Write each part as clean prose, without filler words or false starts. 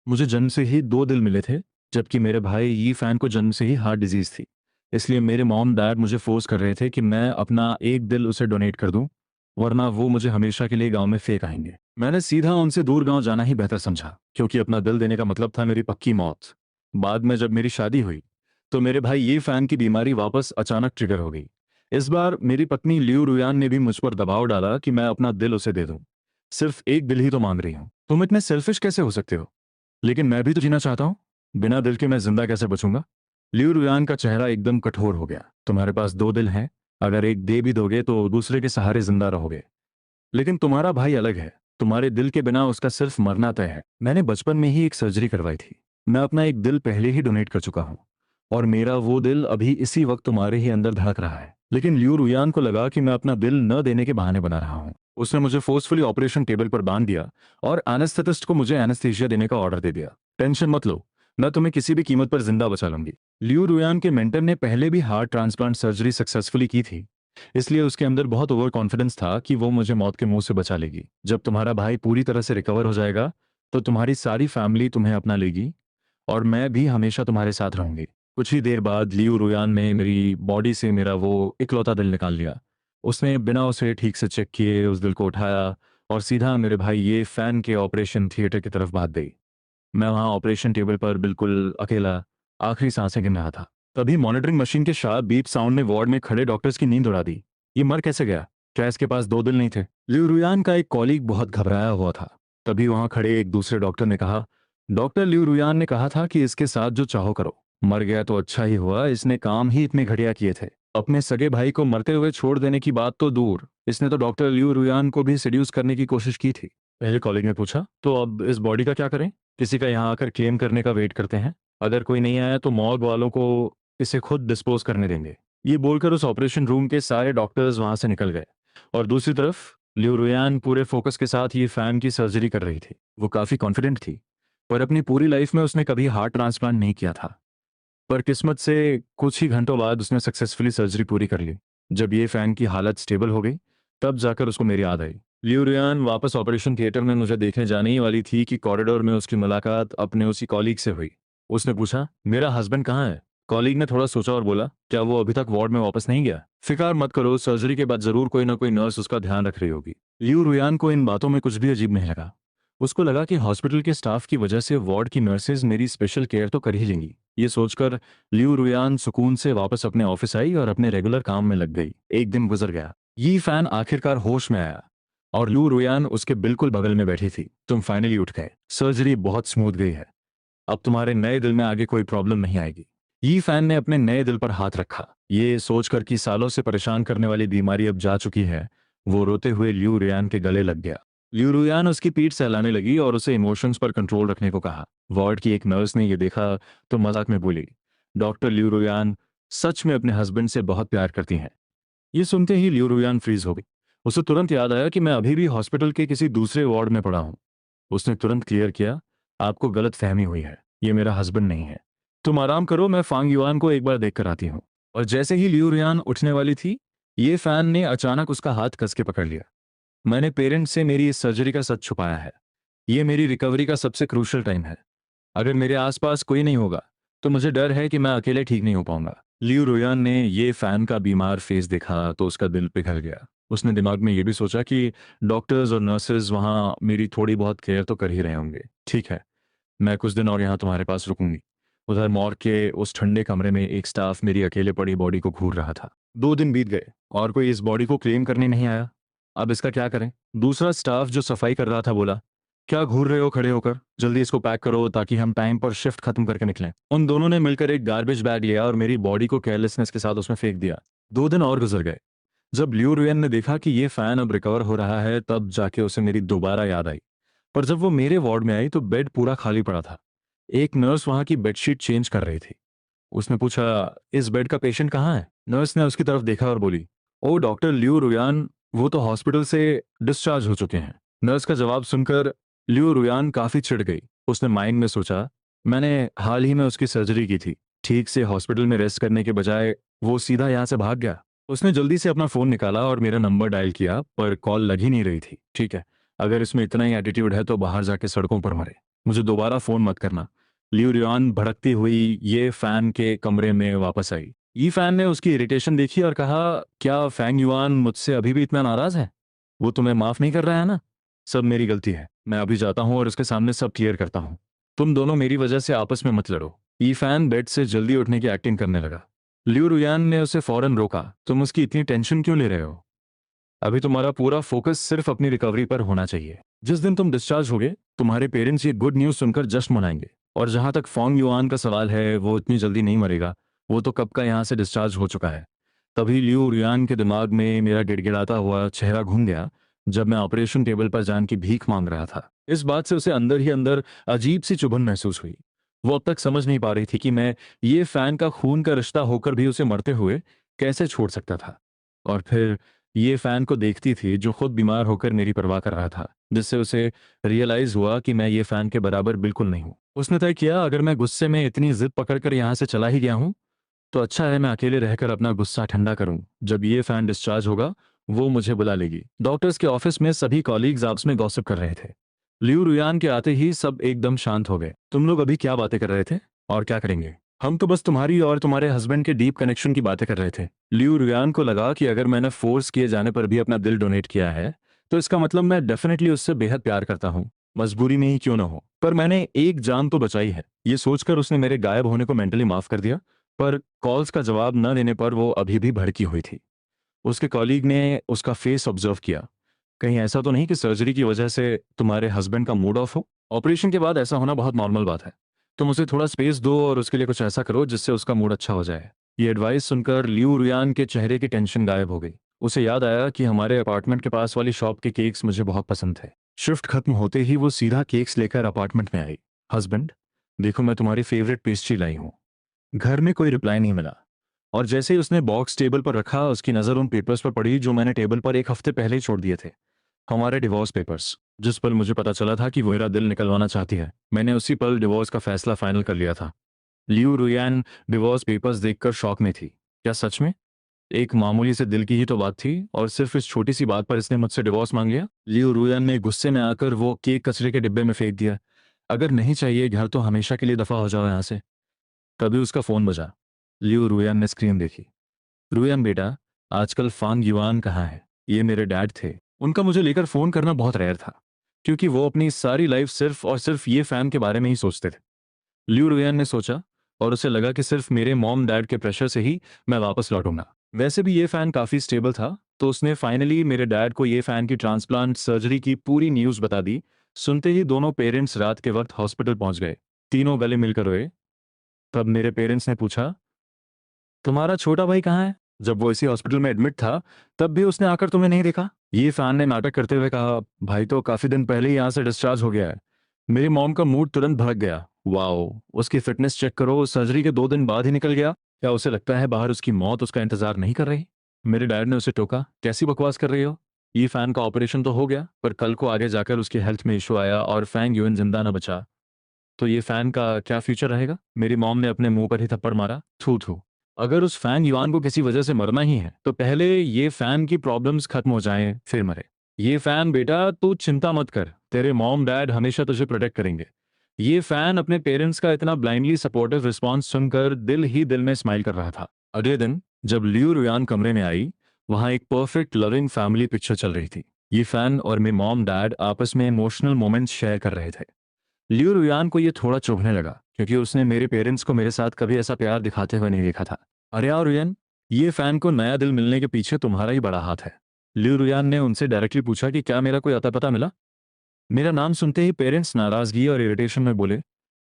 मुझे जन्म से ही दो दिल मिले थे, जबकि मेरे भाई यी फैन को जन्म से ही हार्ट डिजीज थी। इसलिए मेरे मॉम डैड मुझे फोर्स कर रहे थे कि मैं अपना एक दिल उसे डोनेट कर दूं, वरना वो मुझे हमेशा के लिए गांव में फेंक आएंगे। मैंने सीधा उनसे दूर गांव जाना ही बेहतर समझा, क्योंकि अपना दिल देने का मतलब था मेरी पक्की मौत। बाद में जब मेरी शादी हुई तो मेरे भाई ये फैन की बीमारी वापस अचानक ट्रिगर हो गई। इस बार मेरी पत्नी लियू रुयान ने भी मुझ पर दबाव डाला कि मैं अपना दिल उसे दे दूं। सिर्फ एक दिल ही तो मांग रही हूं, तुम इतने सेल्फिश कैसे हो सकते हो? लेकिन मैं भी तो जीना चाहता हूँ। बिना दिल के मैं जिंदा कैसे बचूंगा? लियू रुयान का चेहरा एकदम कठोर हो गया। तुम्हारे पास दो दिल हैं, अगर एक दे भी दोगे तो दूसरे के सहारे जिंदा रहोगे। लेकिन तुम्हारा भाई अलग है, तुम्हारे दिल के बिना उसका सिर्फ मरना तय है। मैंने बचपन में ही एक सर्जरी करवाई थी। मैं अपना एक दिल पहले ही डोनेट कर चुका हूँ, और मेरा वो दिल अभी इसी वक्त तुम्हारे ही अंदर धड़क रहा है। लेकिन लियू रुयान को लगा कि मैं अपना दिल न देने के बहाने बना रहा हूँ। उसने मुझे फोर्सफुली ऑपरेशन टेबल पर बांध दिया और एनेस्थेटिस्ट को मुझे एनेस्थीसिया देने का ऑर्डर दे दिया। टेंशन मत लो, मैं तुम्हें किसी भी कीमत पर जिंदा बचा लूंगी। लियू रुयान के मेंटर ने पहले भी हार्ट ट्रांसप्लांट सर्जरी सक्सेसफुली की थी, इसलिए उसके अंदर बहुत ओवर कॉन्फिडेंस था कि वो मुझे मौत के मुंह से बचा लेगी। जब तुम्हारा भाई पूरी तरह से रिकवर हो जाएगा तो तुम्हारी सारी फैमिली तुम्हें अपना लेगी, और मैं भी हमेशा तुम्हारे साथ रहूंगी। कुछ ही देर बाद लियू रुयान ने मेरी बॉडी से मेरा वो इकलौता दिल निकाल लिया। उसने बिना उसे ठीक से चेक किए उस दिल को उठाया और सीधा मेरे भाई ये फैन के ऑपरेशन थिएटर की तरफ भाग गई। मैं वहां ऑपरेशन टेबल पर बिल्कुल अकेला आखिरी सांसें गिन रहा था। तभी मॉनिटरिंग मशीन के शार्प बीप साउंड ने वार्ड में खड़े डॉक्टर्स की नींद उड़ा दी। ये मर कैसे गया? क्या इसके पास दो दिल नहीं थे? लियू रुयान का एक कॉलीग बहुत घबराया हुआ था। तभी वहां खड़े एक दूसरे डॉक्टर ने कहा, डॉक्टर लियू रुयान ने कहा था कि इसके साथ जो चाहो करो। मर गया तो अच्छा ही हुआ, इसने काम ही इतने घटिया किए थे। अपने सगे भाई को मरते हुए छोड़ देने की बात तो दूर, इसने तो डॉक्टर लियू रुयान को भी सेड्यूस करने की कोशिश की थी। पहले कॉलीग ने पूछा, तो अब इस बॉडी का क्या करें? किसी का यहाँ आकर क्लेम करने का वेट करते हैं। अगर कोई नहीं आया तो मॉर्ग वालों को इसे खुद डिस्पोज करने देंगे। ये बोलकर उस ऑपरेशन रूम के सारे डॉक्टर्स वहां से निकल गए, और दूसरी तरफ लियू रुयान पूरे फोकस के साथ ये फैन की सर्जरी कर रही थी। वो काफी कॉन्फिडेंट थी, पर अपनी पूरी लाइफ में उसने कभी हार्ट ट्रांसप्लांट नहीं किया था। पर किस्मत से कुछ ही घंटों बाद उसने सक्सेसफुली सर्जरी पूरी कर ली। जब ये फैन की हालत स्टेबल हो गई तब जाकर उसको मेरी याद आई। लियू रियान वापस ऑपरेशन थिएटर में मुझे देखने जाने ही वाली थी कि कॉरिडोर में उसकी मुलाकात अपने उसी कॉलीग से हुई। उसने पूछा, मेरा हस्बैंड कहाँ है? कॉलीग ने थोड़ा सोचा और बोला, क्या वो अभी तक वार्ड में वापस नहीं गया? फिक्र मत करो, सर्जरी के बाद जरूर कोई ना कोई नर्स उसका ध्यान रख रही होगी। लियू रियान को इन बातों में कुछ भी अजीब नहीं लगा। उसको लगा कि हॉस्पिटल के स्टाफ की वजह से वार्ड की नर्सेज मेरी स्पेशल केयर तो कर ही लेंगी। ये सोचकर लियू रुयान सुकून से वापस अपने ऑफिस आई और अपने रेगुलर काम में लग गई। एक दिन गुजर गया। ये फैन आखिरकार होश में आया और लियू रुयान उसके बिल्कुल बगल में बैठी थी। तुम फाइनली उठ गए, सर्जरी बहुत स्मूथ गई है, अब तुम्हारे नए दिल में आगे कोई प्रॉब्लम नहीं आएगी। ये फैन ने अपने नए दिल पर हाथ रखा। ये सोचकर कि सालों से परेशान करने वाली बीमारी अब जा चुकी है, वो रोते हुए लियू रुयान के गले लग गया। लियू रुयान उसकी पीठ सहलाने लगी और उसे इमोशंस पर कंट्रोल रखने को कहा। वार्ड की एक नर्स ने यह देखा तो मजाक में बोली, डॉक्टर लियू रुयान सच में अपने हस्बैंड से बहुत प्यार करती हैं। ये सुनते ही लियू रुयान फ्रीज हो गई। उसे तुरंत याद आया कि मैं अभी भी हॉस्पिटल के किसी दूसरे वार्ड में पड़ा हूं। उसने तुरंत क्लियर किया, आपको गलत फहमी हुई है, ये मेरा हस्बैंड नहीं है। तुम आराम करो, मैं फांग युआन को एक बार देख कर आती हूँ। और जैसे ही लियू रुयान उठने वाली थी, ये फैन ने अचानक उसका हाथ कस के पकड़ लिया। मैंने पेरेंट्स से मेरी इस सर्जरी का सच छुपाया है। ये मेरी रिकवरी का सबसे क्रूशल टाइम है। अगर मेरे आसपास कोई नहीं होगा तो मुझे डर है कि मैं अकेले ठीक नहीं हो पाऊंगा। लियू रोयान ने ये फैन का बीमार फेस देखा तो उसका दिल पिघल गया। उसने दिमाग में ये भी सोचा कि डॉक्टर्स और नर्सेज वहां मेरी थोड़ी बहुत केयर तो कर ही रहे होंगे। ठीक है, मैं कुछ दिन और यहाँ तुम्हारे पास रुकूंगी। उधर मॉर्ग के उस ठंडे कमरे में एक स्टाफ मेरी अकेले पड़ी बॉडी को घूर रहा था। 2 दिन बीत गए और कोई इस बॉडी को क्लेम करने नहीं आया। अब इसका क्या करें? दूसरा स्टाफ जो सफाई कर रहा था बोला, क्या घूर रहे हो खड़े होकर, जल्दी इसको पैक करो ताकि हम टाइम पर शिफ्ट खत्म करके निकलें। उन दोनों ने मिलकर एक गार्बेज बैग लिया और मेरी बॉडी को केयरलेसनेस के साथ उसमें फेंक दिया। 2 दिन और गुजर गए। जब लियू रुयन ने देखा कि ये फैन अब रिकवर हो रहा है तब जाके उसे मेरी दोबारा याद आई। पर जब वो मेरे वार्ड में आई तो बेड पूरा खाली पड़ा था। एक नर्स वहां की बेडशीट चेंज कर रही थी। उसने पूछा, इस बेड का पेशेंट कहाँ है? नर्स ने उसकी तरफ देखा और बोली, ओ डॉक्टर लियू रुयान, वो तो हॉस्पिटल से डिस्चार्ज हो चुके हैं। नर्स का जवाब सुनकर लियू रुयान काफी चिढ़ गई। उसने माइंड में सोचा, मैंने हाल ही में उसकी सर्जरी की थी। ठीक से हॉस्पिटल में रेस्ट करने के बजाय वो सीधा यहाँ से भाग गया। उसने जल्दी से अपना फोन निकाला और मेरा नंबर डायल किया, पर कॉल लग ही नहीं रही थी। ठीक है, अगर इसमें इतना ही एटीट्यूड है तो बाहर जाके सड़कों पर मरे। मुझे दोबारा फोन मत करना। लियू रुयान भड़कती हुई ये फैन के कमरे में वापस आई। ये फैन ने उसकी इरिटेशन देखी और कहा, क्या फैंग युआन मुझसे अभी भी इतना नाराज है? वो तुम्हें माफ नहीं कर रहा है ना? सब मेरी गलती है, मैं अभी जाता हूँ और उसके सामने सब क्लियर करता हूँ। तुम दोनों मेरी वजह से आपस में मत लड़ो। ये फैन बेड से जल्दी उठने की एक्टिंग करने लगा। लियू रुयान ने उसे फौरन रोका, तुम उसकी इतनी टेंशन क्यों ले रहे हो? अभी तुम्हारा पूरा फोकस सिर्फ अपनी रिकवरी पर होना चाहिए। जिस दिन तुम डिस्चार्ज होगे, तुम्हारे पेरेंट्स ये गुड न्यूज़ सुनकर जश्न मनाएंगे। और जहां तक फॉन्ग युआन का सवाल है, वो इतनी जल्दी नहीं मरेगा। वो तो कब का यहाँ से डिस्चार्ज हो चुका है। तभी लियू रुयान के दिमाग में मेरा गिड़गिड़ाता हुआ चेहरा घूम गया जब मैं ऑपरेशन टेबल पर जान की भीख मांग रहा था। इस बात से उसे अंदर ही अंदर अजीब सी चुभन महसूस हुई। वो अब तक समझ नहीं पा रही थी कि मैं ये फैन का खून का रिश्ता होकर भी उसे मरते हुए कैसे छोड़ सकता था। और फिर ये फैन को देखती थी जो खुद बीमार होकर मेरी परवाह कर रहा था, जिससे उसे रियलाइज हुआ कि मैं ये फैन के बराबर बिल्कुल नहीं हूं। उसने तय किया, अगर मैं गुस्से में इतनी जिद पकड़कर यहाँ से चला ही गया हूं, तो अच्छा है मैं अकेले रहकर अपना गुस्सा ठंडा करूं। जब ये फैन डिस्चार्ज होगा, वो मुझे बुला लेगी। डॉक्टर्स के ऑफिस में सभी कॉलीग्स आपस में गॉसिप कर रहे थे। लियू रुयान के आते ही सब एकदम शांत हो गए। तुम लोग अभी क्या बातें कर रहे थे और क्या करेंगे? हम तो बस तुम्हारी और तुम्हारे हस्बैंड के डीप कनेक्शन की बातें कर रहे थे। लियू रुयान को लगा कि अगर मैंने फोर्स किए जाने पर भी अपना दिल डोनेट किया है, तो इसका मतलब मैं डेफिनेटली उससे बेहद प्यार करता हूँ, मजबूरी में ही क्यों ना हो। पर मैंने एक जान तो बचाई है। ये सोचकर उसने मेरे गायब होने को मेंटली माफ कर दिया। पर कॉल्स का जवाब न देने पर वो अभी भी भड़की हुई थी। उसके कॉलीग ने उसका फेस ऑब्जर्व किया। कहीं ऐसा तो नहीं कि सर्जरी की वजह से तुम्हारे हस्बैंड का मूड ऑफ हो? ऑपरेशन के बाद ऐसा होना बहुत नॉर्मल बात है। तुम उसे थोड़ा स्पेस दो और उसके लिए कुछ ऐसा करो जिससे उसका मूड अच्छा हो जाए। ये एडवाइस सुनकर लियू रुयान के चेहरे की टेंशन गायब हो गई। उसे याद आया कि हमारे अपार्टमेंट के पास वाली शॉप के केक्स मुझे बहुत पसंद थे। शिफ्ट खत्म होते ही वो सीधा केक्स लेकर अपार्टमेंट में आई। हस्बैंड, देखो मैं तुम्हारी फेवरेट पेस्ट्री लाई हूँ। घर में कोई रिप्लाई नहीं मिला। और जैसे ही उसने बॉक्स टेबल पर रखा, उसकी नज़र उन पेपर्स पर पड़ी जो मैंने टेबल पर एक हफ्ते पहले ही छोड़ दिए थे। हमारे डिवोर्स पेपर्स। जिस पल मुझे पता चला था कि वो मेरा दिल निकलवाना चाहती है, मैंने उसी पल डिवोर्स का फैसला फाइनल कर लिया था। लियू रुयान डिवोर्स पेपर्स देखकर शॉक में थी। क्या सच में? एक मामूली से दिल की ही तो बात थी और सिर्फ इस छोटी सी बात पर इसने मुझसे डिवोर्स मांग लिया। लियू रुयान ने गुस्से में आकर वो केक कचरे के डिब्बे में फेंक दिया। अगर नहीं चाहिए घर तो हमेशा के लिए दफा हो जाओ यहाँ से। तभी उसका फोन बजा। लियू रुयान ने स्क्रीन देखी। रुयान बेटा, आजकल फांग युआन कहाँ है? ये मेरे डैड थे। उनका मुझे लेकर फोन करना बहुत रेयर था, क्योंकि वो अपनी सारी लाइफ सिर्फ और सिर्फ ये फैन के बारे में ही सोचते थे। लियू रुयान ने सोचा और उसे लगा कि सिर्फ मेरे मॉम डैड के प्रेशर से ही मैं वापस लौटूंगा। वैसे भी ये फैन काफी स्टेबल था, तो उसने फाइनली मेरे डैड को ये फैन की ट्रांसप्लांट सर्जरी की पूरी न्यूज़ बता दी। सुनते ही दोनों पेरेंट्स रात के वक्त हॉस्पिटल पहुंच गए। तीनों गले मिलकर रोए। तब मेरे पेरेंट्स ने पूछा, तुम्हारा छोटा भाई कहाँ है? जब वो इसी हॉस्पिटल में एडमिट था, तब भी उसने आकर तुम्हें नहीं देखा? ये फैन ने नाटक करते हुए कहा, भाई तो काफी दिन पहले ही यहाँ से डिस्चार्ज हो गया है। मेरी मॉम का मूड तुरंत भड़क गया। वाओ, उसकी फिटनेस चेक करो, सर्जरी के 2 दिन बाद ही निकल गया। क्या उसे लगता है बाहर उसकी मौत उसका इंतजार नहीं कर रही? मेरे डैड ने उसे टोका, कैसी बकवास कर रही हो? ये फैन का ऑपरेशन तो हो गया, पर कल को आगे जाकर उसकी हेल्थ में इशू आया और फैंग यूएन जिंदा न बचा, तो ये फैन का क्या फ्यूचर रहेगा? मेरी मॉम ने अपने मुंह पर ही थप्पड़ मारा। थू थू। अगर उस फैन युआन को किसी वजह से मरना ही है, तो पहले ये फैन की प्रॉब्लम्स खत्म हो जाएं, फिर मरे। ये फैन बेटा, तू चिंता मत कर, तेरे मॉम डैड हमेशा तुझे प्रोटेक्ट करेंगे। ये फैन अपने पेरेंट्स का इतना ब्लाइंडली सपोर्टिव रिस्पॉन्स सुनकर दिल ही दिल में स्माइल कर रहा था। अगले दिन जब लियू रुयान कमरे में आई, वहां एक परफेक्ट लविंग फैमिली पिक्चर चल रही थी। ये फैन और मेरे मॉम डैड आपस में इमोशनल मोमेंट्स शेयर कर रहे थे। लियू रुयान को ये थोड़ा चुभने लगा, क्योंकि उसने मेरे पेरेंट्स को मेरे साथ कभी ऐसा प्यार दिखाते हुए नहीं देखा था। अरे यार रुयान, ये फैन को नया दिल मिलने के पीछे तुम्हारा ही बड़ा हाथ है। लियू रुयान ने उनसे डायरेक्टली पूछा कि क्या मेरा कोई अता पता मिला? मेरा नाम सुनते ही पेरेंट्स नाराजगी और इरिटेशन में बोले,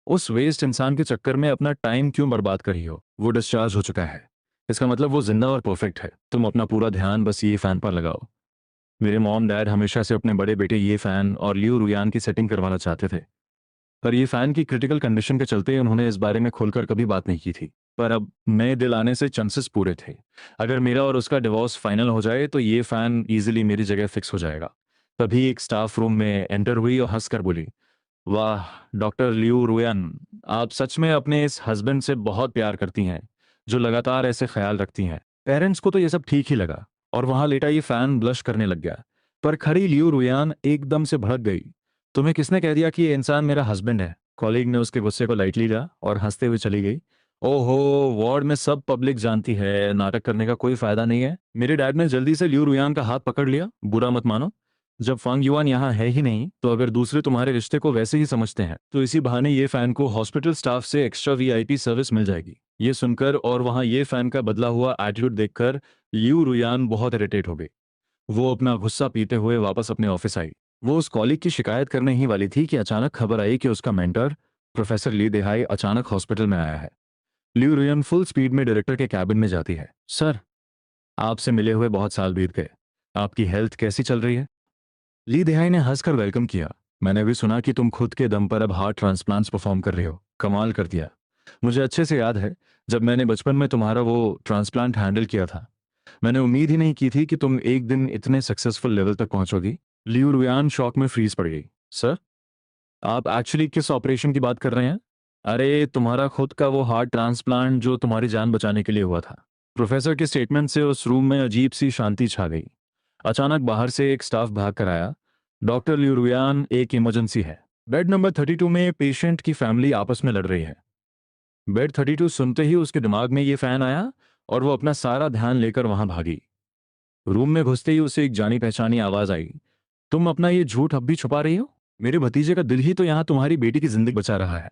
उस वेस्ट इंसान के चक्कर में अपना टाइम क्यों बर्बाद कर रही हो? वो डिस्चार्ज हो चुका है, इसका मतलब वो जिंदा और परफेक्ट है। तुम अपना पूरा ध्यान बस ये फैन पर लगाओ। मेरे मॉम डैड हमेशा से अपने बड़े बेटे ये फैन और लियू रुयान की सेटिंग करवाना चाहते थे, पर ये फैन की क्रिटिकल कंडीशन के चलते उन्होंने इस बारे में खुलकर कभी बात नहीं की थी। पर अब नए दिल आने से चांसेस पूरे थे। अगर मेरा और उसका डिवोर्स फाइनल हो जाए, तो ये फैन इजीली मेरी जगह फिक्स हो जाएगा। तभी एक स्टाफ रूम में एंटर हुई और हंसकर बोली, वाह डॉक्टर लियू रुयान, आप सच में अपने इस हस्बैंड से बहुत प्यार करती हैं, जो लगातार ऐसे ख्याल रखती हैं। पेरेंट्स को तो ये सब ठीक ही लगा और वहां लेटा ये फैन ब्लश करने लग गया। पर खड़ी लियू रुयान एकदम से भड़क गई। तुम्हें किसने कह दिया कि ये इंसान मेरा हस्बैंड है? कॉलीग ने उसके गुस्से को लाइटली लिया और हंसते हुए चली गई। ओहो, वार्ड में सब पब्लिक जानती है, नाटक करने का कोई फायदा नहीं है। मेरे डैड ने जल्दी से लियू रुयान का हाथ पकड़ लिया। बुरा मत मानो, जब फंग युआन यहाँ है ही नहीं, तो अगर दूसरे तुम्हारे रिश्ते को वैसे ही समझते हैं तो इसी बहाने ये फैन को हॉस्पिटल स्टाफ से एक्स्ट्रा वीआईपी सर्विस मिल जाएगी। ये सुनकर और वहाँ ये फैन का बदला हुआ एटीट्यूड देखकर लियू रुयान बहुत इरिटेट हो गई। वो अपना गुस्सा पीते हुए वापस अपने ऑफिस आई। वो उस कॉलीग की शिकायत करने ही वाली थी कि अचानक खबर आई कि उसका मेंटर प्रोफेसर ली देहाई अचानक हॉस्पिटल में आया है। ल्यू रुयन फुल स्पीड में डायरेक्टर के कैबिन में जाती है। सर, आपसे मिले हुए बहुत साल बीत गए, आपकी हेल्थ कैसी चल रही है? ली देहाई ने हंसकर वेलकम किया। मैंने भी सुना कि तुम खुद के दम पर अब हार्ट ट्रांसप्लांट्स परफॉर्म कर रहे हो, कमाल कर दिया। मुझे अच्छे से याद है, जब मैंने बचपन में तुम्हारा वो ट्रांसप्लांट हैंडल किया था, मैंने उम्मीद ही नहीं की थी कि तुम एक दिन इतने सक्सेसफुल लेवल तक पहुंचोगी। लियू रुयान शॉक में फ्रीज पड़ गई। सर, आप एक्चुअली किस ऑपरेशन की बात कर रहे हैं? अरे, तुम्हारा खुद का वो हार्ट ट्रांसप्लांट जो तुम्हारी जान बचाने के लिए हुआ था। प्रोफेसर के स्टेटमेंट से उस रूम में अजीब सी शांति छा गई। अचानक बाहर से एक स्टाफ भाग कर आया। डॉक्टर ल्यूरुयान, एक इमरजेंसी है। बेड नंबर 32 में पेशेंट की फैमिली आपस में लड़ रही है। बेड 32 सुनते ही उसके दिमाग में ये फैन आया और वो अपना सारा ध्यान लेकर वहां भागी। रूम में घुसते ही उसे एक जानी पहचानी आवाज आई। तुम अपना ये झूठ अब भी छुपा रही हो? मेरे भतीजे का दिल ही तो यहाँ तुम्हारी बेटी की जिंदगी बचा रहा है।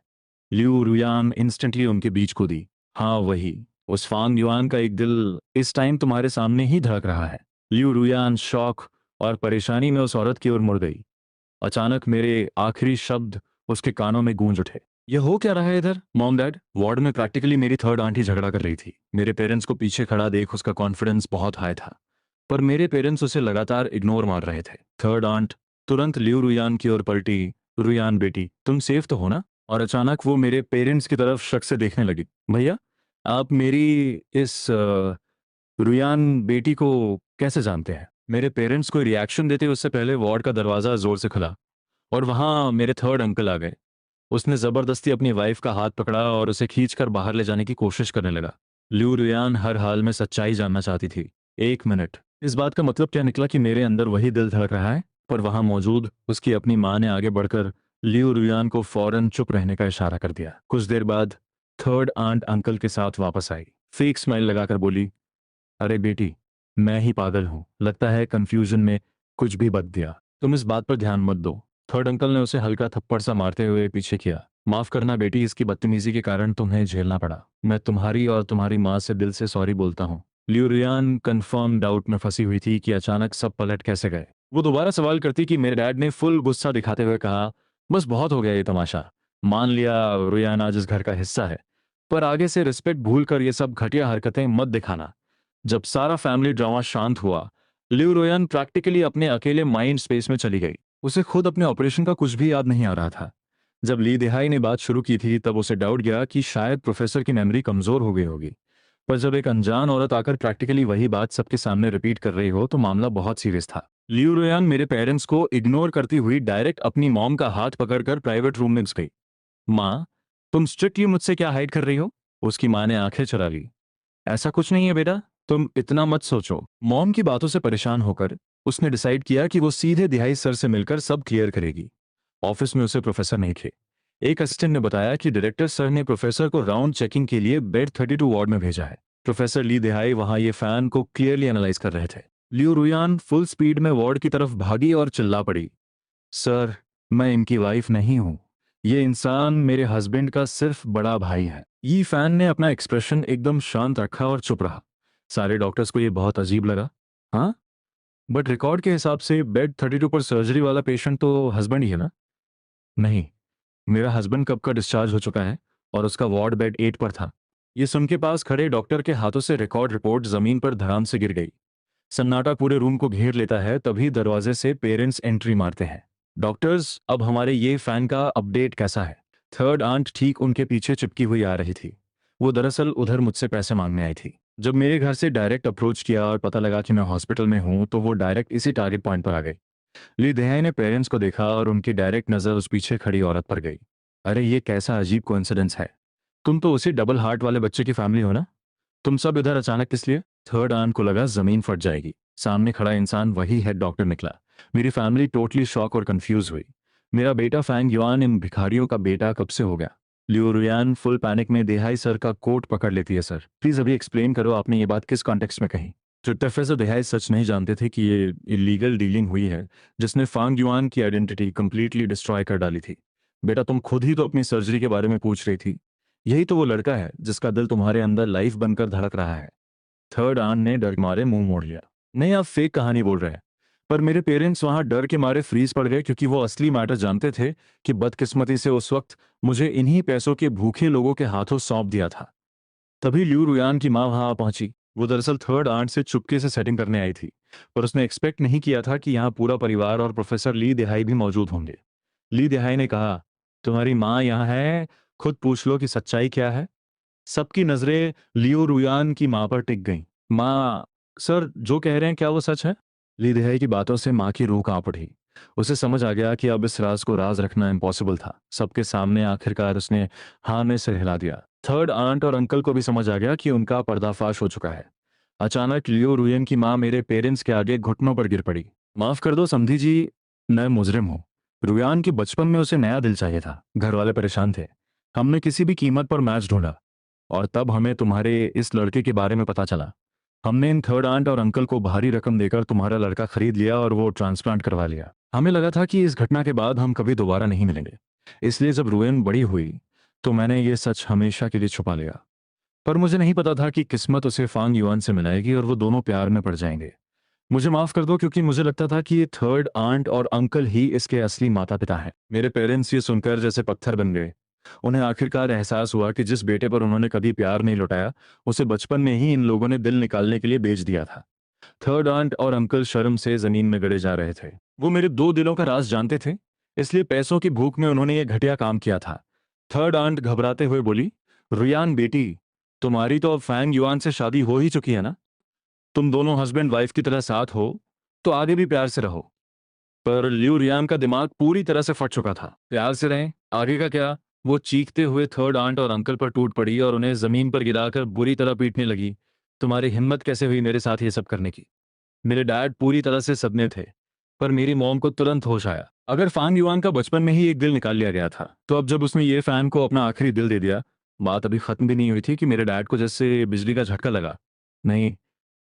लियू रुयान इंस्टेंटली उनके बीच कूदी। हाँ, वही, उस फांग युआन का एक दिल इस टाइम तुम्हारे सामने ही धड़क रहा है। लियू रुयान शौक और परेशानी में उस औरत की ओर मुड़ गई। अचानक मेरे आखिरी शब्द उसके कानों में गूंज उठे। यह हो क्या रहा है इधर? मॉम डैड, वार्ड में प्रैक्टिकली मेरी थर्ड आंटी झगड़ा कर रही थी। मेरे पेरेंट्स को पीछे खड़ा देख उसका कॉन्फिडेंस बहुत हाई था, पर मेरे पेरेंट्स उसे लगातार इग्नोर मार रहे थे। थर्ड आंट तुरंत लियू रुयान की ओर पलटी। रुयान बेटी, तुम सेफ तो हो ना? और अचानक वो मेरे पेरेंट्स की तरफ शक से देखने लगी। भैया, आप मेरी इस रुयान बेटी को कैसे जानते हैं? मेरे पेरेंट्स को रिएक्शन देते उससे पहले वार्ड का दरवाजा जोर से खुला और वहां मेरे थर्ड अंकल आ गए। उसने जबरदस्ती अपनी वाइफ का हाथ पकड़ा और उसे खींचकर बाहर ले जाने की कोशिश करने लगा। ल्यू रुयान हर हाल में सच्चाई जानना चाहती थी। एक मिनट, इस बात का मतलब क्या निकला कि मेरे अंदर वही दिल धड़क रहा है? पर वहां मौजूद उसकी अपनी मां ने आगे बढ़कर लियू रुयान को फौरन चुप रहने का इशारा कर दिया। कुछ देर बाद थर्ड आंट अंकल के साथ वापस आई। फेक स्माइल लगाकर बोली, अरे बेटी, मैं ही पागल हूं, लगता है कंफ्यूजन में कुछ भी बक दिया। तुम इस बात पर ध्यान मत दो। थर्ड अंकल ने उसे हल्का थप्पड़ सा मारते हुए पीछे किया। माफ करना बेटी, इसकी बदतमीजी के कारण तुम्हें झेलना पड़ा। मैं तुम्हारी और तुम्हारी माँ से दिल से सॉरी बोलता हूँ। ल्यूरियान कंफर्म डाउट में फंसी हुई थी कि अचानक सब पलट कैसे गए। वो दोबारा सवाल करती कि मेरे डैड ने फुल गुस्सा दिखाते हुए कहा, बस बहुत हो गया ये तमाशा। मान लिया रुयान आज इस घर का हिस्सा है, पर आगे से रिस्पेक्ट भूल कर ये सब घटिया हरकतें मत दिखाना। जब सारा फैमिली ड्रामा शांत हुआ, लिव रोयन प्रैक्टिकली अपने अकेले माइंड स्पेस में चली गई। उसे खुद अपने ऑपरेशन का कुछ भी याद नहीं आ रहा था। जब ली देहाई ने बात शुरू की थी तब उसे डाउट गया कि शायद प्रोफेसर की मेमोरी कमजोर हो गई होगी, पर जब एक अनजान औरत आकर प्रैक्टिकली वही बात सबके सामने रिपीट कर रही हो तो मामला बहुत सीरियस था। लियू रोयान मेरे पेरेंट्स को इग्नोर करती हुई डायरेक्ट अपनी मॉम का हाथ पकड़कर प्राइवेट रूम में घुस गई। माँ, तुम स्ट्रिक्टली मुझसे क्या हाइड कर रही हो? उसकी माँ ने आंखें चला ली। ऐसा कुछ नहीं है बेटा, तुम इतना मत सोचो। मॉम की बातों से परेशान होकर उसने डिसाइड किया कि वो सीधे दिहाई सर से मिलकर सब क्लियर करेगी। ऑफिस में उसे प्रोफेसर नहीं थे। एक असिस्टेंट ने बताया कि डायरेक्टर सर ने प्रोफेसर को राउंड चेकिंग के लिए बेड 32 वार्ड में भेजा है। प्रोफेसर ली देहाई वहां ये फैन को क्लियरली एनालाइज कर रहे थे। लियो रुयान फुल स्पीड में वार्ड की तरफ भागी और चिल्ला पड़ी, सर, मैं इनकी वाइफ नहीं हूं। ये इंसान मेरे हस्बैंड का सिर्फ बड़ा भाई है। ये फैन ने अपना एक्सप्रेशन एकदम शांत रखा और चुप रहा। सारे डॉक्टर्स को ये बहुत अजीब लगा। हाँ, बट रिकॉर्ड के हिसाब से बेड 32 पर सर्जरी वाला पेशेंट तो हस्बैंड ही है ना? नहीं, मेरा हस्बैंड कब का डिस्चार्ज हो चुका है और उसका वार्ड बेड 8 पर था। ये सुन के पास खड़े डॉक्टर के हाथों से रिकॉर्ड रिपोर्ट जमीन पर धड़ाम से गिर गई। सन्नाटा पूरे रूम को घेर लेता है। तभी दरवाजे से पेरेंट्स एंट्री मारते हैं। डॉक्टर्स, अब हमारे ये फैन का अपडेट कैसा है? थर्ड आंट ठीक उनके पीछे चिपकी हुई आ रही थी। वो दरअसल उधर मुझसे पैसे मांगने आई थी। जब मेरे घर से डायरेक्ट अप्रोच किया और पता लगा कि मैं हॉस्पिटल में हूं तो वो डायरेक्ट इसी टारगेट पॉइंट पर आ गई। ली देहाई ने पेरेंट्स को देखा और उनकी डायरेक्ट नजर उस पीछे खड़ी औरत पर गई। अरे, ये कैसा अजीब कोइंसिडेंस है। तुम तो उसी डबल हार्ट वाले बच्चे की फैमिली हो ना? तुम सब इधर अचानक किस लिए? थर्ड आंट को लगा जमीन फट जाएगी। सामने खड़ा इंसान वही हेड डॉक्टर निकला। मेरी फैमिली टोटली शॉक और कंफ्यूज हुई। मेरा बेटा फैंग युआन इन भिखारियों का बेटा कब से हो गया? लियो रुयान फुल पैनिक में देहाई सर का कोट पकड़ लेती है। सर प्लीज अभी एक्सप्लेन करो, आपने ये बात किस कॉन्टेक्स्ट में कही? जो प्रोफेसर देहाई सच नहीं जानते थे कि ये इलीगल डीलिंग हुई है जिसने फांग युआन की आइडेंटिटी कंप्लीटली डिस्ट्रॉय कर डाली थी। बेटा तुम खुद ही तो अपनी सर्जरी के बारे में पूछ रही थी। यही तो वो लड़का है जिसका दिल तुम्हारे अंदर लाइफ बनकर धड़क रहा है। थर्ड आन ने डर के मारे मुंह मोड़ लिया। नहीं, आप फेक कहानी बोल रहे हैं। पर मेरे पेरेंट्स वहां डर के मारे फ्रीज पड़ गए क्योंकि वो असली मैटर जानते थे कि बदकिस्मती से उस वक्त मुझे इन्हीं पैसों के भूखे लोगों के हाथों सौंप दिया था। तभी ल्यू रुयान की माँ वहां आ पहुंची। वो दरअसल थर्ड आंट से चुपके से सेटिंग करने आई थी, पर उसने एक्सपेक्ट नहीं किया था कि यहाँ पूरा परिवार और प्रोफेसर ली दिहाई भी मौजूद होंगे। ली दिहाई ने कहा, तुम्हारी माँ यहाँ है, खुद पूछ लो कि सच्चाई क्या है। सबकी नजरें लियो रुयान की मां पर टिक गईं। माँ, सर जो कह रहे हैं क्या वो सच है? ली दिहाई की बातों से माँ की रूह कांप उठी। उसे समझ आ गया कि अब इस राज को राज रखना इम्पॉसिबल था। सबके सामने आखिरकार उसने हाँ में सिर हिला दिया। थर्ड आंट और अंकल को भी समझ आ गया कि उनका पर्दाफाश हो चुका है। अचानक लियो रुयन की माँ मेरे पेरेंट्स के आगे घुटनों पर गिर पड़ी। माफ कर दो समधी जी, मैं मुजरिम हूँ। रुयान के बचपन में उसे नया दिल चाहिए था, घर वाले परेशान थे। हमने किसी भी कीमत पर मैच ढूंढा और तब हमें तुम्हारे इस लड़के के बारे में पता चला। हमने इन थर्ड आंट और अंकल को भारी रकम देकर तुम्हारा लड़का खरीद लिया और वो ट्रांसप्लांट करवा लिया। हमें लगा था कि इस घटना के बाद हम कभी दोबारा नहीं मिलेंगे, इसलिए जब रुएन बड़ी हुई तो मैंने ये सच हमेशा के लिए छुपा लिया। पर मुझे नहीं पता था कि किस्मत उसे फांग युआन से मिलाएगी और वो दोनों प्यार में पड़ जाएंगे। मुझे माफ कर दो क्योंकि मुझे लगता था कि ये थर्ड आंट और अंकल ही इसके असली माता पिता हैं। मेरे पेरेंट्स ये सुनकर जैसे पत्थर बन गए। उन्हें आखिरकार एहसास हुआ कि जिस बेटे पर उन्होंने कभी प्यार नहीं लुटाया, उसे बचपन में ही इन लोगों ने दिल निकालने के लिए बेच दिया था। थर्ड आंट और अंकल शर्म से जमीन में गड़े जा रहे थे। वो मेरे दो दिलों का राज जानते थे, इसलिए पैसों की भूख में उन्होंने ये घटिया काम किया था। थर्ड आंट घबराते हुए बोली, रुयान बेटी, तुम्हारी तो अब फैंग युआन से शादी हो ही चुकी है ना? तुम दोनों हस्बैंड वाइफ की तरह साथ हो तो आगे भी प्यार से रहो। पर लिू रियान का दिमाग पूरी तरह से फट चुका था। प्यार से रहें, आगे का क्या? वो चीखते हुए थर्ड आंट और अंकल पर टूट पड़ी और उन्हें जमीन पर गिराकर बुरी तरह पीटने लगी। तुम्हारी हिम्मत कैसे हुई मेरे साथ ये सब करने की? मेरे डैड पूरी तरह से सदमे थे, पर मेरी मॉम को तुरंत होश आया। अगर फांग युआन का बचपन में ही एक दिल निकाल लिया गया था, तो अब जब उसने ये फैन को अपना आखिरी दिल दे दिया, बात अभी खत्म भी नहीं हुई थी कि मेरे डैड को जैसे बिजली का झटका लगा। नहीं,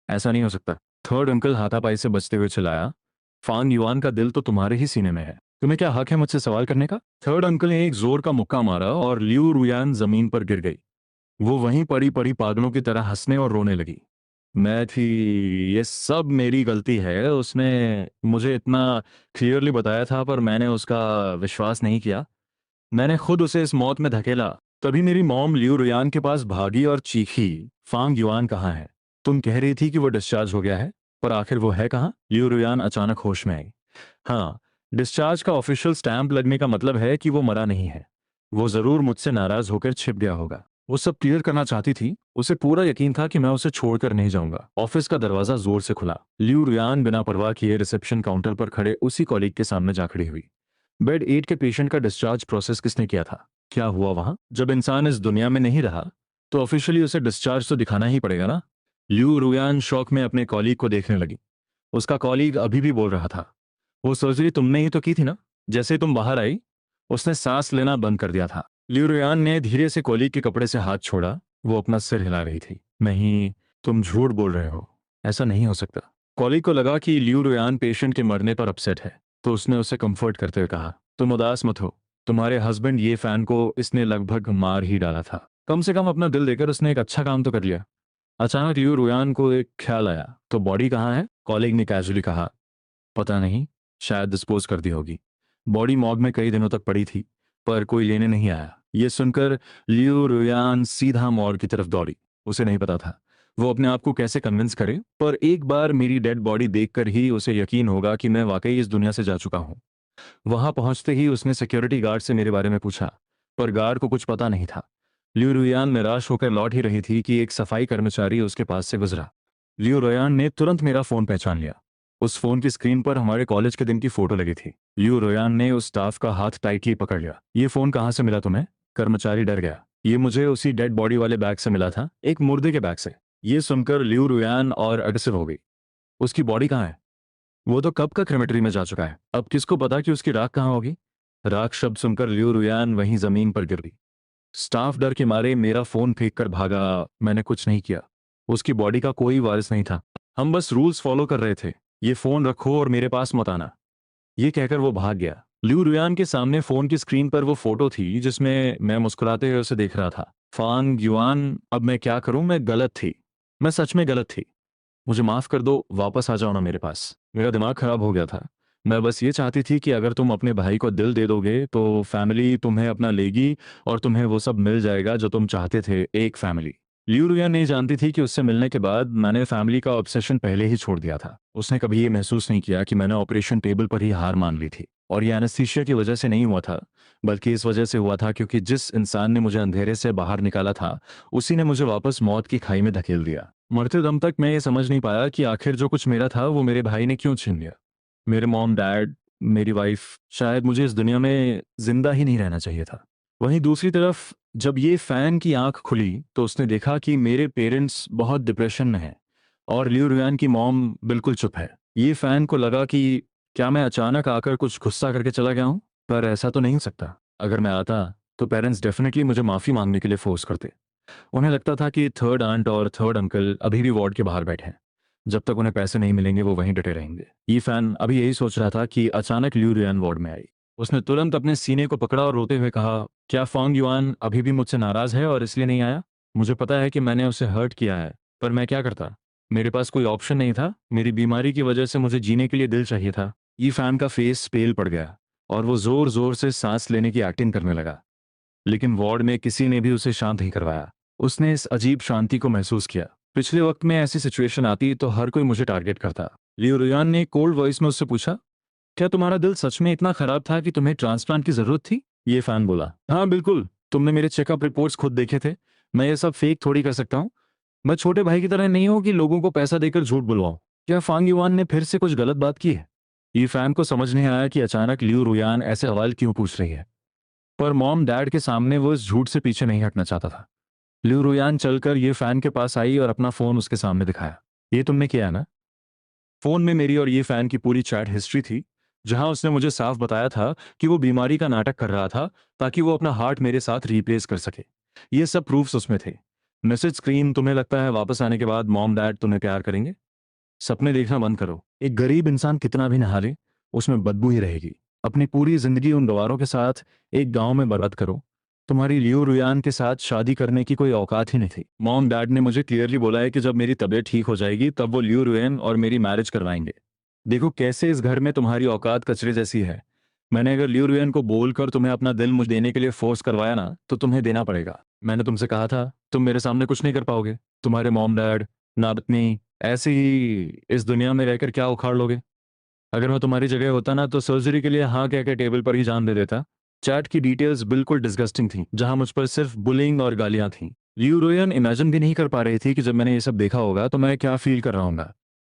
ऐसा नहीं हो सकता। थर्ड अंकल हाथापाई से बचते हुए चिल्लाया, फांग युआन का दिल तो तुम्हारे ही सीने में है, तुम्हें क्या हक है मुझसे सवाल करने का? थर्ड अंकल ने एक जोर का मुक्का मारा और लियू रुयान जमीन पर गिर गई। वो वहीं पड़ी पड़ी पागलों की तरह हंसने और रोने लगी। मैं थी, ये सब मेरी गलती है, उसने मुझे इतना क्लियरली बताया था पर मैंने उसका विश्वास नहीं किया। मैंने खुद उसे इस मौत में धकेला। तभी मेरी मॉम लियू रुयान के पास भागी और चीखी, फांग युआन कहाँ है? तुम कह रही थी कि वो डिस्चार्ज हो गया है, पर आखिर वो है कहाँ? लियू रुयान अचानक होश में आई। हाँ, डिस्चार्ज का ऑफिशियल स्टैंप लगने का मतलब है कि वो मरा नहीं है। वो जरूर मुझसे नाराज होकर छिप गया होगा। वो सब क्लियर करना चाहती थी। उसे पूरा यकीन था कि मैं उसे छोड़कर नहीं जाऊंगा। ऑफिस का दरवाजा जोर से खुला। लियू रुयान बिना परवाह किए रिसेप्शन काउंटर पर खड़े उसी कॉलीग के सामने जा खड़ी हुई। बेड 8 के पेशेंट का डिस्चार्ज प्रोसेस किसने किया था? क्या हुआ वहां? जब इंसान इस दुनिया में नहीं रहा तो ऑफिशियली उसे डिस्चार्ज तो दिखाना ही पड़ेगा ना। लियू रुयान शौक में अपने कॉलीग को देखने लगी। उसका कॉलीग अभी भी बोल रहा था, वो सर्जरी तुमने ही तो की थी ना? जैसे ही तुम बाहर आई उसने सांस लेना बंद कर दिया था। लियू रुयान ने धीरे से कॉलीग के कपड़े से हाथ छोड़ा। वो अपना सिर हिला रही थी। नहीं, तुम झूठ बोल रहे हो, ऐसा नहीं हो सकता। कॉलीग को लगा कि लियू रुयान पेशेंट के मरने पर अपसेट है, तो उसने उसे कंफर्ट करते हुए कहा, तुम उदास मत हो, तुम्हारे हस्बैंड ये फैन को इसने लगभग मार ही डाला था। कम से कम अपना दिल देकर उसने एक अच्छा काम तो कर लिया। अचानक लियू रुयान को एक ख्याल आया, तो बॉडी कहाँ है? कॉलीग ने कैजुअली कहा, पता नहीं, शायद डिस्पोज कर दी होगी। बॉडी मॉर्ग में कई दिनों तक पड़ी थी, पर कोई लेने नहीं आया। ये सुनकर लियू रुयान सीधा मॉर्ग की तरफ दौड़ी। उसे नहीं पता था वो अपने आप को कैसे कन्विंस करे, पर एक बार मेरी डेड बॉडी देखकर ही उसे यकीन होगा कि मैं वाकई इस दुनिया से जा चुका हूँ। वहां पहुंचते ही उसने सिक्योरिटी गार्ड से मेरे बारे में पूछा, पर गार्ड को कुछ पता नहीं था। लियू रुयान निराश होकर लौट ही रही थी कि एक सफाई कर्मचारी उसके पास से गुजरा। लियो रोयान ने तुरंत मेरा फोन पहचान लिया। उस फोन की स्क्रीन पर हमारे कॉलेज के दिन की फोटो लगी थी। लियो रोयान ने उस स्टाफ का हाथ टाइटली पकड़ लिया। ये फोन कहाँ से मिला तुम्हें? कर्मचारी डर गया। ये मुझे उसी डेड बॉडी वाले बैग से मिला था, एक मुर्दे के बैग से। ये सुनकर लियो रोयान और अग्रेसिव हो गई। उसकी बॉडी कहाँ है? वो तो कब का क्रेमेटरी में जा चुका है, अब किसको पता कि उसकी राख कहाँ होगी? राख शब्द सुनकर लियू रुयान वहीं जमीन पर गिर गई। स्टाफ डर के मारे मेरा फोन फेंक कर भागा। मैंने कुछ नहीं किया। उसकी बॉडी का कोई वारिस नहीं था। हम बस रूल्स फॉलो कर रहे थे। ये फोन रखो और मेरे पास मत आना, ये कहकर वो भाग गया। लियू रुयान के सामने फोन की स्क्रीन पर वो फोटो थी जिसमें मैं मुस्कुराते हुए उसे देख रहा था। फांग युआन, अब मैं क्या करूं? मैं गलत थी। मैं सच में गलत थी। मुझे माफ कर दो, वापस आ जाओ ना मेरे पास। मेरा दिमाग खराब हो गया था। मैं बस ये चाहती थी कि अगर तुम अपने भाई को दिल दे दोगे तो फैमिली तुम्हें अपना लेगी और तुम्हें वो सब मिल जाएगा जो तुम चाहते थे, एक फैमिली। लियू रुया नहीं जानती थी कि उससे मिलने के बाद मैंने फैमिली का ऑब्सेशन पहले ही छोड़ दिया था। उसने कभी ये महसूस नहीं किया कि मैंने ऑपरेशन टेबल पर ही हार मान ली थी। और ये एनेस्थीसिया की वजह से नहीं हुआ था, बल्कि इस वजह से हुआ था क्योंकि जिस इंसान ने मुझे अंधेरे से बाहर निकाला था, उसी ने मुझे वापस मौत की खाई में धकेल दिया। मरते दम तक मैं ये समझ नहीं पाया कि आखिर जो कुछ मेरा था वो मेरे भाई ने क्यों छीन लिया। मेरे मॉम डैड, मेरी वाइफ, शायद मुझे इस दुनिया में जिंदा ही नहीं रहना चाहिए था। वहीं दूसरी तरफ जब ये फैन की आंख खुली तो उसने देखा कि मेरे पेरेंट्स बहुत डिप्रेशन में हैं और लियू रुयान की मॉम बिल्कुल चुप है। ये फैन को लगा कि क्या मैं अचानक आकर कुछ गुस्सा करके चला गया हूँ? पर ऐसा तो नहीं हो सकता। अगर मैं आता तो पेरेंट्स डेफिनेटली मुझे माफ़ी मांगने के लिए फोर्स करते। उन्हें लगता था कि थर्ड आंट और थर्ड अंकल अभी भी वार्ड के बाहर बैठे हैं। जब तक उन्हें पैसे नहीं मिलेंगे वो वहीं डटे रहेंगे। ये फैन अभी यही सोच रहा था कि अचानक ल्यू रियान वार्ड में आई। उसने तुरंत अपने सीने को पकड़ा और रोते हुए कहा, क्या फॉन्ग युआन अभी भी मुझसे नाराज है और इसलिए नहीं आया? मुझे पता है कि मैंने उसे हर्ट किया है, पर मैं क्या करता? मेरे पास कोई ऑप्शन नहीं था। मेरी बीमारी की वजह से मुझे जीने के लिए दिल चाहिए था। ये फैन का फेस पेल पड़ गया और वो जोर जोर से सांस लेने की एक्टिंग करने लगा। लेकिन वार्ड में किसी ने भी उसे शांत नहीं करवाया। उसने इस अजीब शांति को महसूस किया। पिछले वक्त में ऐसी सिचुएशन आती तो हर कोई मुझे टारगेट करता। लियो रुयान ने कोल्ड वॉइस में उससे पूछा, क्या तुम्हारा दिल सच में इतना खराब था कि तुम्हें ट्रांसप्लांट की जरूरत थी? ये फैन बोला, हाँ बिल्कुल। तुमने मेरे चेकअप रिपोर्ट्स खुद देखे थे। मैं ये सब फेक थोड़ी कर सकता हूँ। मैं छोटे भाई की तरह नहीं हूँ कि लोगों को पैसा देकर झूठ बुलवाऊं। क्या फांग युआन ने फिर से कुछ गलत बात की है? ये फैन को समझ नहीं आया कि अचानक लियो रुयान ऐसे सवाल क्यों पूछ रही है। पर मॉम डैड के सामने वो इस झूठ से पीछे नहीं हटना चाहता था। लियू रुयान चलकर ये फैन के पास आई और अपना फोन उसके सामने दिखाया। ये तुमने किया है ना? फोन में मेरी और ये फैन की पूरी चैट हिस्ट्री थी, जहां उसने मुझे साफ बताया था कि वो बीमारी का नाटक कर रहा था ताकि वो अपना हार्ट मेरे साथ रिप्लेस कर सके। ये सब प्रूफ्स उसमें थे। मैसेज स्क्रीन, तुम्हें लगता है वापस आने के बाद मॉम डैड तुम्हें प्यार करेंगे? सपने देखना बंद करो। एक गरीब इंसान कितना भी नहा ले, उसमें बदबू ही रहेगी। अपनी पूरी जिंदगी उन गवारों के साथ एक गांव में बर्बाद करो। तुम्हारी लियो रुयान के साथ शादी करने की कोई औकात ही नहीं थी। मॉम डैड ने मुझे क्लियरली बोला है कि जब मेरी तबीयत ठीक हो जाएगी तब वो लियो रुयान और मेरी मैरिज करवाएंगे। देखो कैसे इस घर में तुम्हारी औकात कचरे जैसी है। मैंने अगर लियो रुयान को बोलकर तुम्हें अपना दिल मुझे देने के लिए फोर्स करवाया ना, तो तुम्हें देना पड़ेगा। मैंने तुमसे कहा था तुम मेरे सामने कुछ नहीं कर पाओगे। तुम्हारे मॉम डैड, नातनी, ऐसे ही इस दुनिया में रहकर क्या उखाड़ लोगे? अगर मैं तुम्हारी जगह होता ना तो सर्जरी के लिए हाँ कह के टेबल पर ही जान दे देता। चैट की डिटेल्स बिल्कुल डिस्गस्टिंग थी, जहां मुझ पर सिर्फ बुलिंग और गालियां थीं। लियू रोयन इमेजिन भी नहीं कर पा रही थी कि जब मैंने ये सब देखा होगा तो मैं क्या फील कर रहा हूँगा।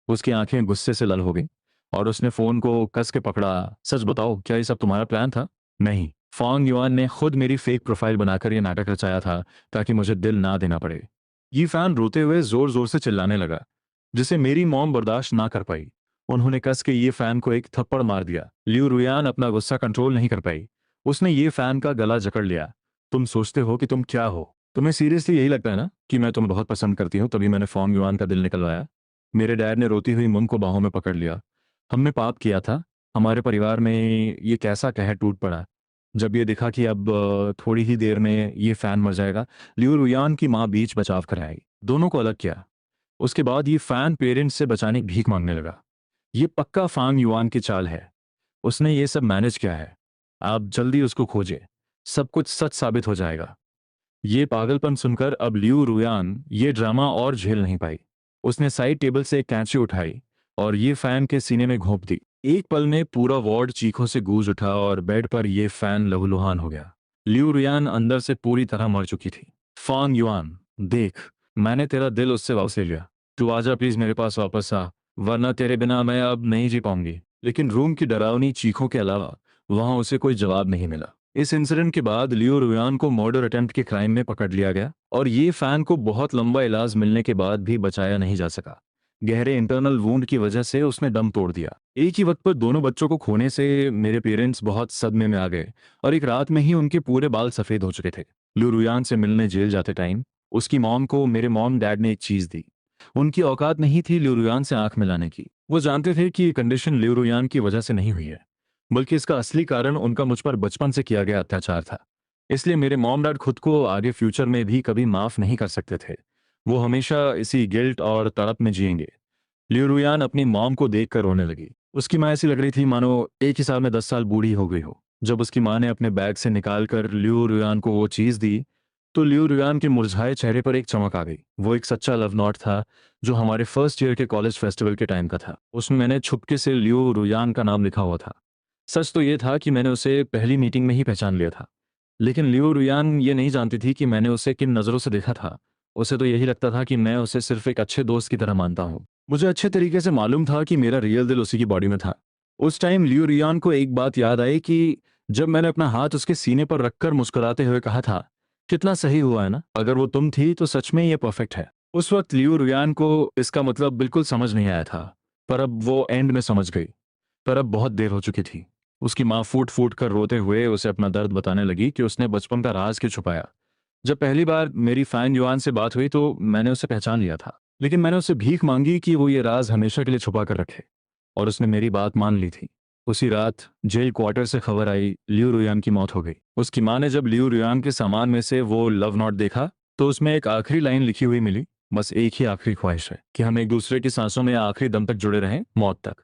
उसकी आंखें गुस्से से लाल हो गई और उसने फोन को कस के पकड़ा। सच बताओ, क्या ये सब तुम्हारा प्लान था? नहीं, फॉन्ग युआन ने खुद मेरी फेक प्रोफाइल बनाकर ये नाटक रचाया था ताकि मुझे दिल ना देना पड़े। ये फैन रोते हुए जोर जोर से चिल्लाने लगा, जिसे मेरी मॉम बर्दाश्त ना कर पाई। उन्होंने कस के ये फैन को एक थप्पड़ मार दिया। लियू रुयान अपना गुस्सा कंट्रोल नहीं कर पाई। उसने ये फैन का गला जकड़ लिया। तुम सोचते हो कि तुम क्या हो? तुम्हें सीरियसली यही लगता है ना कि मैं तुम्हें बहुत पसंद करती हूँ, तभी मैंने फॉन्ग युआन का दिल निकलवाया? मेरे डैड ने रोती हुई मुंह को बाहों में पकड़ लिया। हमने पाप किया था। हमारे परिवार में ये कैसा कहर टूट पड़ा जब ये दिखा कि अब थोड़ी ही देर में ये फैन मर जाएगा। लियू रुयान की माँ बीच बचाव कर आई, दोनों को अलग किया। उसके बाद ये फैन पेरेंट्स से बचाने की भीख मांगने लगा। ये पक्का फांग युआन की चाल है। उसने ये सब मैनेज किया है। आप जल्दी उसको खोजें, सब कुछ सच साबित हो जाएगा। ये पागलपन सुनकर अब लियू रुयान ये ड्रामा और झेल नहीं पाई। उसने साइड टेबल से एक कैंची उठाई और ये फैन के सीने में घोंप दी। एक पल में पूरा वार्ड चीखों से गूंज उठा और बेड पर ये फैन लहूलुहान हो गया। लियू रुयान अंदर से पूरी तरह मर चुकी थी। फांग युआन, देख, मैंने तेरा दिल उससे वापस ले लिया। तू आजा प्लीज, मेरे पास वापस आ, वरना तेरे बिना मैं अब नहीं जी पाऊंगी। लेकिन रूम की डरावनी चीखों के अलावा वहां उसे कोई जवाब नहीं मिला। इस इंसिडेंट के बाद लियो रुयान को मर्डर अटेम्प्ट के क्राइम में पकड़ लिया गया और ये फैन को बहुत लंबा इलाज मिलने के बाद भी बचाया नहीं जा सका। गहरे इंटरनल वूंड की वजह से उसने दम तोड़ दिया। एक ही वक्त पर दोनों बच्चों को खोने से मेरे पेरेंट्स बहुत सदमे में आ गए और एक रात में ही उनके पूरे बाल सफ़ेद हो चुके थे। लू रुयान से मिलने जेल जाते टाइम उसकी मॉम को मेरे मॉम डैड ने एक चीज़ दी। उनकी औकात नहीं थी लिu रुयान से आंख मिलाने की। वो जानते थे कि ये कंडीशन लिu रुयान की वजह से नहीं हुई है, बल्कि इसका असली कारण उनका मुझ पर बचपन से किया गया अत्याचार था। इसलिए मेरे मॉम डैड खुद को आगे फ्यूचर में भी कभी माफ़ नहीं कर सकते थे। वो हमेशा इसी गिल्ट और तड़प में जिएंगे। लिu रुयान अपनी मॉम को देखकर रोने लगी। उसकी माँ ऐसी लग रही थी मानो एक ही साल में 10 साल बूढ़ी हो गई हो। जब उसकी माँ ने अपने बैग से निकाल कर लिu रुयान को वो चीज़ दी, तो लिu रुयान के मुरझाए चेहरे पर एक चमक आ गई। वो एक सच्चा लव नोट था जो हमारे फर्स्ट ईयर के कॉलेज फेस्टिवल के टाइम का था। उसमें मैंने छुपके से लिu रुयान का नाम लिखा हुआ था। सच तो ये था कि मैंने उसे पहली मीटिंग में ही पहचान लिया था, लेकिन लिu रुयान ये नहीं जानती थी कि मैंने उसे किन नज़रों से देखा था। उसे तो यही लगता था कि मैं उसे सिर्फ एक अच्छे दोस्त की तरह मानता हूँ। मुझे अच्छे तरीके से मालूम था कि मेरा रियल दिल उसी की बॉडी में था। उस टाइम लिu रुयान को एक बात याद आई कि जब मैंने अपना हाथ उसके सीने पर रखकर मुस्कुराते हुए कहा था, कितना सही हुआ है ना, अगर वो तुम थी तो सच में ये परफेक्ट है। उस वक्त लिu रुयान को इसका मतलब बिल्कुल समझ नहीं आया था, पर अब वो एंड में समझ गई। पर अब बहुत देर हो चुकी थी। उसकी माँ फूट फूट कर रोते हुए उसे अपना दर्द बताने लगी कि उसने बचपन का राज क्यों छुपाया। जब पहली बार मेरी फैन युआन से बात हुई तो मैंने उसे पहचान लिया था, लेकिन मैंने उससे भीख मांगी कि वो ये राज हमेशा के लिए छुपा कर रखे, और उसने मेरी बात मान ली थी। उसी रात जेल क्वार्टर से खबर आई लिu रुयान की मौत हो गई। उसकी माँ ने जब लिu रुयान के सामान में से वो लव नोट देखा तो उसमें एक आखिरी लाइन लिखी हुई मिली, बस एक ही आखिरी ख्वाहिश है कि हम एक दूसरे की सांसों में आखिरी दम तक जुड़े रहें, मौत तक।